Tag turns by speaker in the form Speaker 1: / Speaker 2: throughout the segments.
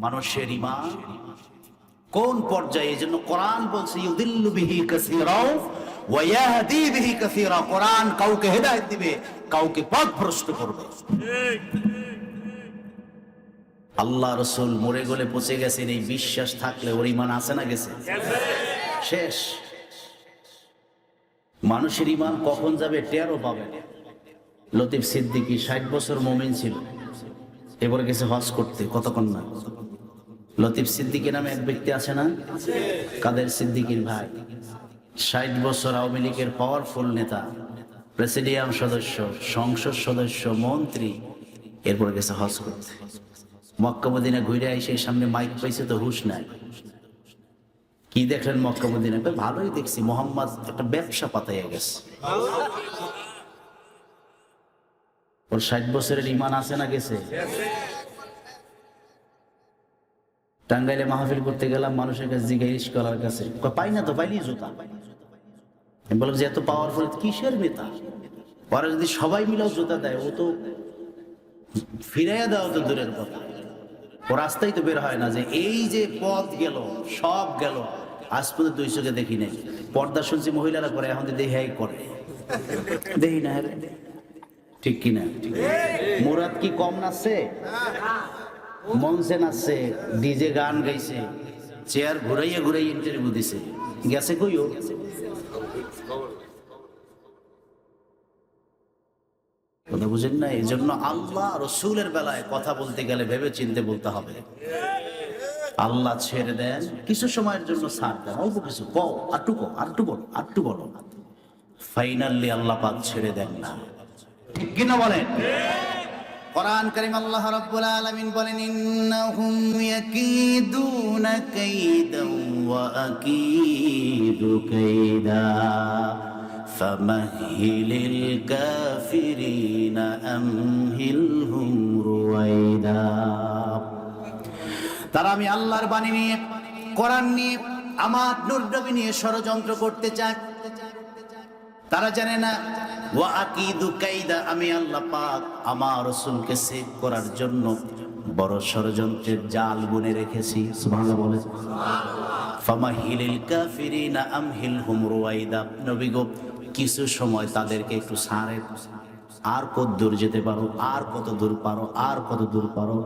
Speaker 1: মানুষের ঈমান কোন পর্যায়ে? এজন্য কোরআন বলছে ইউদিল্লু বিহি কাসীরা ওয়া ইয়াহদি বিহি কাসীরা। কোরআন কাউকে হেদায়েত দিবে, কাউকে পথভ্রষ্ট করবে। আল্লাহ রাসূল মরে গলে পচে গেছেন এই বিশ্বাস থাকলে ওর ঈমান আছে না গেছে? শেষ। মানুষের ঈমান কখন যাবে টেরও পাবে না। লতিফ সিদ্দিকী 60 বছর মুমিন ছিল, এবারে গেছে হজ করতে, কতক্ষণ না। লতিফ সিদ্দিকী নামে এক ব্যক্তি আছে না, কাদের সিদ্দিকীর ভাই, 60 বছর আওয়ামী লীগের পাওয়ারফুল নেতা, প্রেসিডিয়াম সদস্য, সংসদ সদস্য, মন্ত্রী, এরপরে গেছে হজ করতে। মক্কা মদিনা ঘুরে এসে সামনে মাইক পাইছে তো হুশ নাই। কি দেখলেন মক্কা মদিনা? ভালোই দেখছি, মোহাম্মদ একটা ব্যবসা পাতাইয়া গেছে। ওর 60 বছরের ঈমান আছে না গেছে? টাঙ্গাইলে মাহফিল করতে গেলাম, মানুষের কাছে জিজ্ঞেস করার কাছে, পাই না তো, পাইনি জুতা। আমি বললাম যে এত পাওয়ারফুল কিসের নেতা? পরে যদি সবাই মিলেও জুতা দেয়, ও তো ফিরাইয়া দেওয়া তো দূরের কথা, ও রাস্তায় তো বের হয় না। যে এই যে পথ গেল, সব গেল, আজ পর্যন্ত 2 চোখে দেখি নাই। পর্দা শুনছি মহিলারা করে, এখন দেখি হ্যাঁ করে, দেখি না। ঠিক কিনা? মুরাদ কি কম নাচছে? মঞ্চে নাচছে, ডিজে গান গাইছে, চেয়ার ঘুরাইয়া ঘুরাইয়া ইন্টারভিউ দিছে, গেছে কইও? কথা বুঝেন না? এই জন্য আল্লাহ রসুলের বেলায় কথা বলতে গেলে ভেবে চিন্তে বলতে হবে। আল্লাহ ছেড়ে দেন, কিছু সময়ের জন্য ছাড় দেন, অল্প কিছু কও, আটটু বলো, ফাইনালি আল্লাহ পাক ছেড়ে দেন না। ঠিক কিনা বলেন? কোরআন কারীম আল্লাহ রাব্বুল আলামিন বলেন, ইন্নাহুম ইয়াকিদুনা কাইদান ওয়া আকিদু কাইদা ফামাহহিলিল কাফিরিনা আমহিলহুম রুওয়াইদা। তারা আমি আল্লাহর বাণী নিয়ে, কোরআন নিয়ে, আমার নূর নবী নিয়ে ষড়যন্ত্র করতে চায়। তারা জানে না ওয়া আকিদু কাইদা, আমি আল্লাহ পাক আমার রাসূলকে সেভ করার জন্য বড় ষড়যন্ত্রের জাল বুনে রেখেছি। সুবহানাল্লাহ বলে। ফামাহিলিল কাফিরিনা আমহিলহুম রুওয়াইদা। নবী গো, কিছু সময় তাদেরকে একটু ছাড়ে, আর কত দূর যেতে পারো, আর কত দূর পারো, আর কত দূর পারো।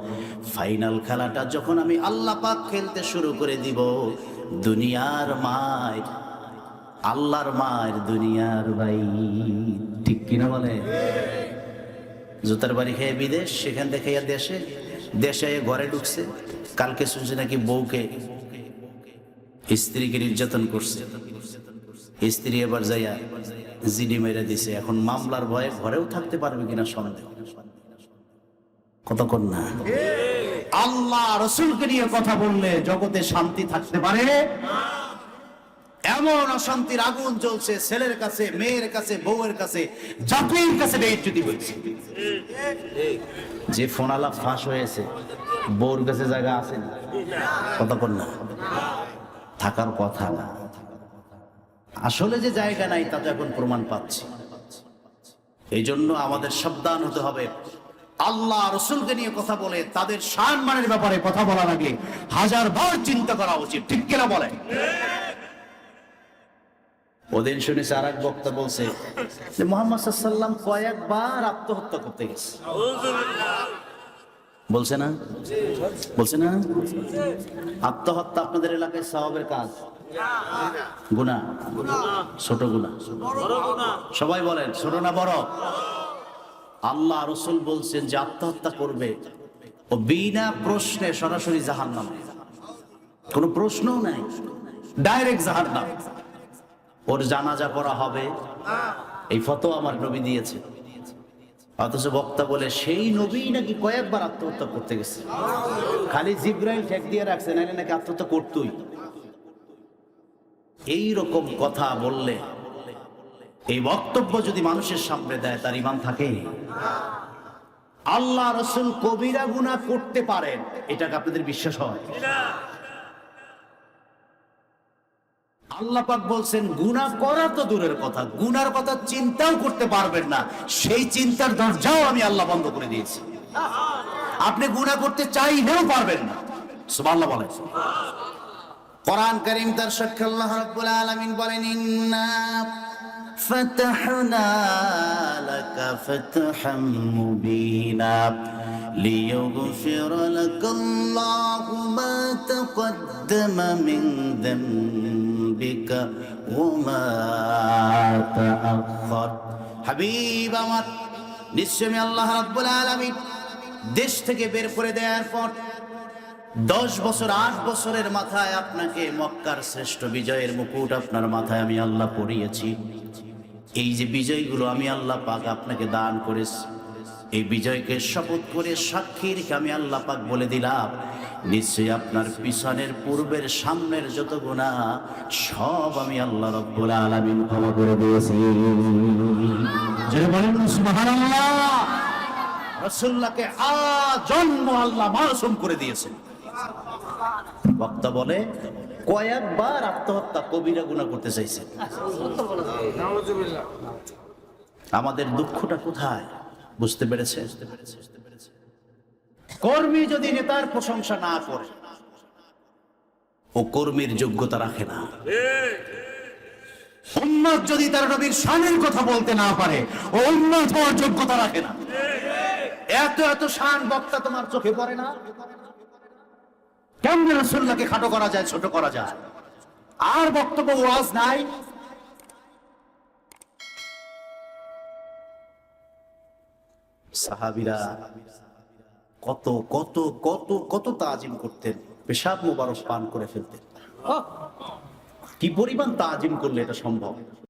Speaker 1: ফাইনাল খেলাটা যখন আমি আল্লাহ পাক খেলতে শুরু করে দিব, দুনিয়ার মায়, আল্লাহর মায়ের দুনিয়ার ভাই। ঠিক কিনা বলে? জুতার বাড়ি খেয়ে বিদেশ, সেখান থেকে দেশে, দেশে ঘরে ঢুকছে। কালকে শুনছি নাকি বউকে, স্ত্রীকে নির্যাতন করছে, স্ত্রী এবার যাইয়া জিডি মেরে দিছে। এখন মামলার ভয়ে ঘরেও থাকতে পারবে কিনা সন্দেহ। কতক্ষণ না আল্লাহ রসুলকে নিয়ে কথা বললে জগতে শান্তি থাকতে পারে? এমন অশান্তির আগুন জ্বলছে, ছেলের কাছে, মেয়ের কাছে, বউয়ের কাছে, জাতির কাছে বেইজ্জতি হয়েছে। যে ফোনালা ফাঁস হয়েছে, বউর কাছে জায়গা আছে না? কতক্ষণ না থাকার কথা না। আসলে যে জায়গা নাই তা তো এখন প্রমাণ পাচ্ছি। এই জন্য আমাদের সাবধান হতে হবে। আল্লাহ রসুলকে নিয়ে কথা বলে তাদের সম্মানের ব্যাপারে কথা বলার আগে 1000 বার চিন্তা করা উচিত। ঠিক কিনা বলে? ওদিন শুনেছি আর এক বক্তা বলছে যে মুহাম্মদ সাল্লাল্লাহু আলাইহি ওয়াসাল্লাম কয়েকবার আত্মহত্যা করতে গেছে। বলছে না? বলছে না? আত্মহত্যা আপনাদের এলাকায় সওয়াবের কাজ, গুনাহ? ছোট গুনাহ? সবাই বলেন ছোট না বড়? আল্লাহ রসুল বলছেন যে আত্মহত্যা করবে ও বিনা প্রশ্নে সরাসরি জাহান্নাম, কোনো প্রশ্নও নাই, ডাইরেক্ট জাহান্নাম। ওর জানাজা পড়া হবে, এই ফতোয়া আমার নবী দিয়েছে। অথচ বক্তা বলে সেই নবী নাকি কয়েকবার আত্মহত্যা করতে গেছে, খালি জিবরাইল ঠেক দিয়ে রাখছে, নাইলে নাকি আত্মহত্যা করতই। এইরকম কথা বললে, এই বক্তব্য যদি মানুষের সামনে দেয়, তার ঈমান থাকে? আল্লাহ রাসূল কবিরা গুনাহ করতে পারেন, এটাকে আপনাদের বিশ্বাস হয়? আল্লাহ পাক বলছেন গুনাহ করা তো দূরের কথা, গুনার কথা চিন্তাও করতে পারবেন না, সেই চিন্তার দরজাও আমি আল্লাহ বন্ধ করে দিয়েছি। আপনি গুনাহ করতে চাইলেও পারবেন না। সুবহানাল্লাহ বলেন। কোরআন কারীম তার সাক্ষ্য আল্লাহ রাব্বুল আলামিন বলেন, ইন্না ফাতাহনা লাকা ফাতহাম মুবিনা লিয়াগফিরা লাকাল্লাহু মা তাকদ্দামা মিন যামবিকা ওয়া মা তাআখার। হাবিব আমার, নিশ্চয় আমি আল্লাহ রাব্বুল আলামিন দেশ থেকে বের করে দেওয়ার পর 10 বছর 8 বছরের মাথায় আপনাকে মক্কার শ্রেষ্ঠ বিজয়ের মুকুট আপনার মাথায় আমি আল্লাহ পরিয়েছি। এই যে বিজয়গুলো আমি আল্লাহ পাক আপনাকে দান করেছি, এই বিজয়কে শপথ করে সাক্ষী রেখে আমি আল্লাহ পাক বলে দিলাম, নিশ্চয়ই আপনার পিছনের পূর্বের সামনের যত গুনাহ সব আমি আল্লাহ রাব্বুল আলামিন ক্ষমা করে দিয়েছি। যারা বলেন সুবহানাল্লাহ। রাসূলুল্লাহকে আজন্ম আল্লাহ মাসুম করে দিয়েছেন। বক্তা বলে কয়েকবার আত্মহত্যা কবিরা গুনাহ করতে চাইছেন। আমাদের দুঃখটা কোথায় বুঝতে পেরেছে? কর্মী যদি নেতার প্রশংসা না করে, ও কর্মীর যোগ্যতা রাখে না। উম্মত যদি তার নবীর শানের কথা বলতে না পারে, ও উম্মত হওয়ার যোগ্যতা রাখে না। এত এত শান বক্তা তোমার চোখে পড়ে না? কেমন রাসূলুল্লাহকে খাটো করা যায়, ছোট করা যায়? আর বক্তব্য ওয়াজ নাই। সাহাবীরা কত কত কত কত তাজিম করতেন, পেশাব মুবারক পান করে ফেলতেন। কি পরিমাণ তাজিম করলে এটা সম্ভব?